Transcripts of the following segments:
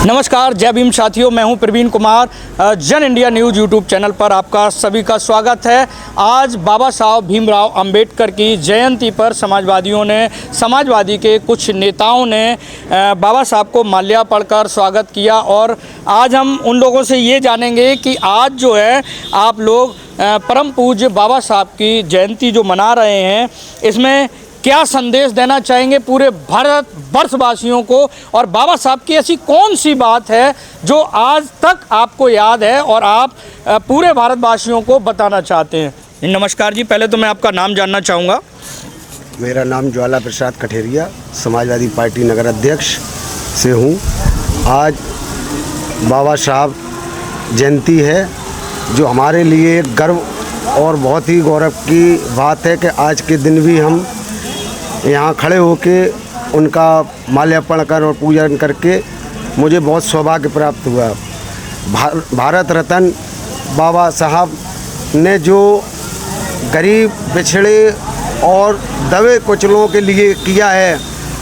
नमस्कार, जय भीम साथियों। मैं हूं प्रवीण कुमार। जन इंडिया न्यूज़ यूट्यूब चैनल पर आपका सभी का स्वागत है। आज बाबा साहब भीमराव अंबेडकर की जयंती पर समाजवादी के कुछ नेताओं ने बाबा साहब को माल्यार्पण कर स्वागत किया और आज हम उन लोगों से ये जानेंगे कि आज जो है आप लोग परम पूज्य बाबा साहब की जयंती जो मना रहे हैं, इसमें क्या संदेश देना चाहेंगे पूरे भारत वर्षवासियों को, और बाबा साहब की ऐसी कौन सी बात है जो आज तक आपको याद है और आप पूरे भारतवासियों को बताना चाहते हैं। नमस्कार जी, पहले तो मैं आपका नाम जानना चाहूँगा। मेरा नाम ज्वाला प्रसाद कठेरिया, समाजवादी पार्टी नगर अध्यक्ष से हूँ। आज बाबा साहब जयंती है जो हमारे लिए गर्व और बहुत ही गौरव की बात है कि आज के दिन भी हम यहाँ खड़े होके उनका माल्यार्पण कर और पूजन करके मुझे बहुत सौभाग्य प्राप्त हुआ। भारत रत्न बाबा साहब ने जो गरीब, पिछड़े और दबे कुचलों के लिए किया है,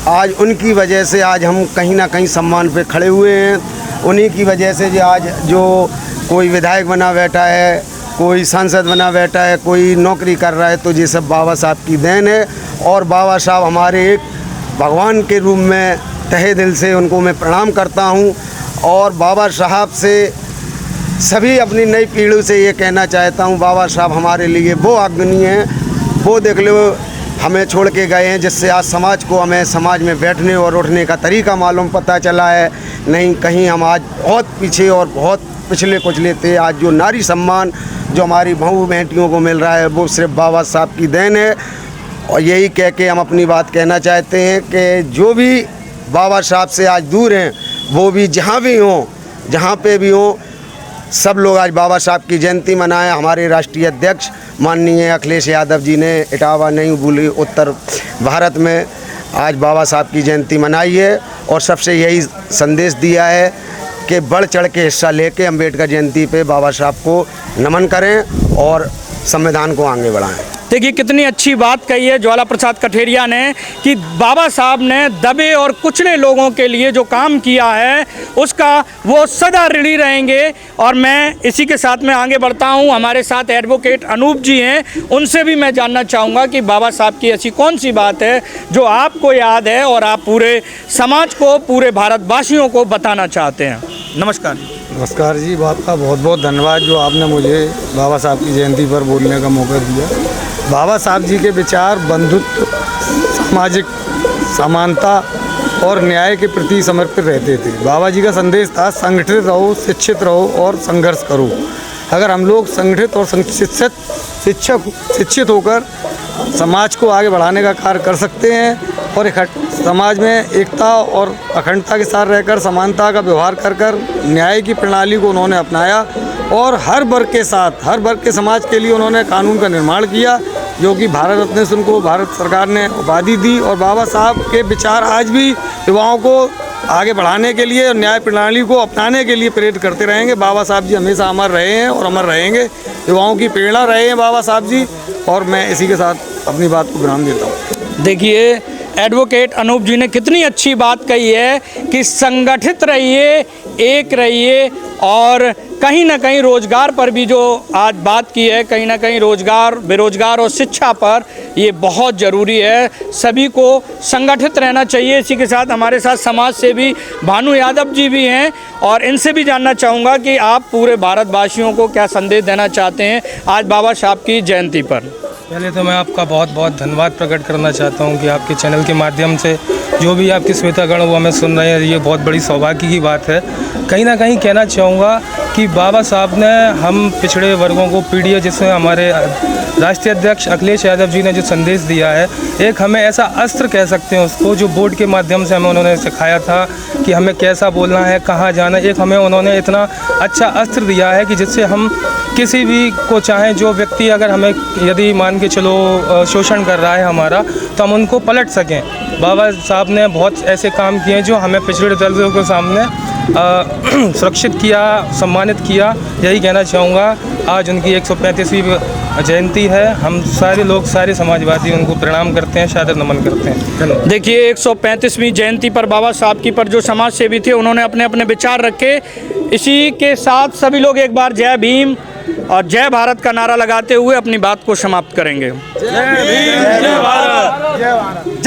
आज उनकी वजह से आज हम कहीं ना कहीं सम्मान पे खड़े हुए हैं। उन्हीं की वजह से जो आज जो कोई विधायक बना बैठा है, कोई सांसद बना बैठा है, कोई नौकरी कर रहा है, तो ये सब बाबा साहब की देन है। और बाबा साहब हमारे एक भगवान के रूप में तहे दिल से उनको मैं प्रणाम करता हूं। और बाबा साहब से सभी अपनी नई पीढ़ी से ये कहना चाहता हूं, बाबा साहब हमारे लिए वो अग्रणी हैं, वो देख लो हमें छोड़ के गए हैं, जिससे आज समाज को हमें समाज में बैठने और उठने का तरीका मालूम पता चला है। नहीं कहीं हम आज बहुत पीछे और बहुत पिछले कुचले थे। आज जो नारी सम्मान जो हमारी बहू बेटियों को मिल रहा है, वो सिर्फ बाबा साहब की देन है। और यही कह के हम अपनी बात कहना चाहते हैं कि जो भी बाबा साहब से आज दूर हैं, वो भी जहाँ भी हों, जहाँ पे भी हों, सब लोग आज बाबा साहब की जयंती मनाएं। हमारे राष्ट्रीय अध्यक्ष माननीय अखिलेश यादव जी ने इटावा नहीं भूली उत्तर भारत में आज बाबा साहब की जयंती मनाई है और सबसे यही संदेश दिया है कि बढ़ चढ़ के हिस्सा लेके अंबेडकर जयंती पे बाबा साहब को नमन करें और संविधान को आगे बढ़ाएं। देखिए कितनी अच्छी बात कही है ज्वाला प्रसाद कठेरिया ने कि बाबा साहब ने दबे और कुचले लोगों के लिए जो काम किया है उसका वो सदा ऋणी रहेंगे। और मैं इसी के साथ में आगे बढ़ता हूं। हमारे साथ एडवोकेट अनूप जी हैं, उनसे भी मैं जानना चाहूँगा कि बाबा साहब की ऐसी कौन सी बात है जो आपको याद है और आप पूरे समाज को, पूरे भारतवासियों को बताना चाहते हैं। नमस्कार। नमस्कार जी, आपका बहुत बहुत धन्यवाद जो आपने मुझे बाबा साहब की जयंती पर बोलने का मौका दिया। बाबा साहब जी के विचार बंधुत्व, सामाजिक समानता और न्याय के प्रति समर्पित रहते थे। बाबा जी का संदेश था संगठित रहो, शिक्षित रहो और संघर्ष करो। अगर हम लोग संगठित और शिक्षित होकर समाज को आगे बढ़ाने का कार्य कर सकते हैं और समाज में एकता और अखंडता के साथ रहकर समानता का व्यवहार कर न्याय की प्रणाली को उन्होंने अपनाया और हर वर्ग के साथ, हर वर्ग के समाज के लिए उन्होंने कानून का निर्माण किया, जो कि भारत रत्न से उनको भारत सरकार ने उपाधि दी। और बाबा साहब के विचार आज भी युवाओं को आगे बढ़ाने के लिए और न्याय प्रणाली को अपनाने के लिए प्रेरित करते रहेंगे। बाबा साहब जी हमेशा अमर रहे हैं और अमर रहेंगे, युवाओं की प्रेरणा रहे हैं बाबा साहब जी। और मैं इसी के साथ अपनी बात को विराम देता हूँ। देखिए एडवोकेट अनूप जी ने कितनी अच्छी बात कही है कि संगठित रहिए, एक रहिए और कहीं ना कहीं रोज़गार पर भी जो आज बात की है, कहीं ना कहीं रोज़गार, बेरोज़गार और शिक्षा पर ये बहुत ज़रूरी है। सभी को संगठित रहना चाहिए। इसी के साथ हमारे साथ समाज से भी भानु यादव जी भी हैं और इनसे भी जानना चाहूँगा कि आप पूरे भारतवासियों को क्या संदेश देना चाहते हैं आज बाबा साहब की जयंती पर। पहले तो मैं आपका बहुत बहुत धन्यवाद प्रकट करना चाहता हूं कि आपके चैनल के माध्यम से जो भी आपके श्रोतागण वो हमें सुन रहे हैं, ये बहुत बड़ी सौभाग्य की बात है। कहीं ना कहीं कहना चाहूँगा कि बाबा साहब ने हम पिछड़े वर्गों को पीढ़ी, जिसमें हमारे राष्ट्रीय अध्यक्ष अखिलेश यादव जी ने जो संदेश दिया है, एक हमें ऐसा अस्त्र कह सकते हैं उसको, जो बोर्ड के माध्यम से हमें उन्होंने सिखाया था कि हमें कैसा बोलना है, कहाँ जाना है। एक हमें उन्होंने इतना अच्छा अस्त्र दिया है कि जिससे हम किसी भी को चाहें, जो व्यक्ति अगर हमें यदि मान के चलो शोषण कर रहा है हमारा, तो हम उनको पलट सकें। बाबा साहब ने बहुत ऐसे काम किए जो हमें पिछड़े दर्जों के सामने सुरक्षित किया, सम्मानित किया। यही कहना चाहूँगा। आज उनकी 135वीं जयंती है। हम सारे लोग, सारे समाजवादी उनको प्रणाम करते हैं, सादर नमन करते हैं। धन्यवाद। देखिए 135वीं जयंती पर बाबा साहब की पर जो समाज सेवी थे उन्होंने अपने अपने विचार रखे। इसी के साथ सभी लोग एक बार जय भीम और जय भारत का नारा लगाते हुए अपनी बात को समाप्त करेंगे। जय भीम, जय भारत।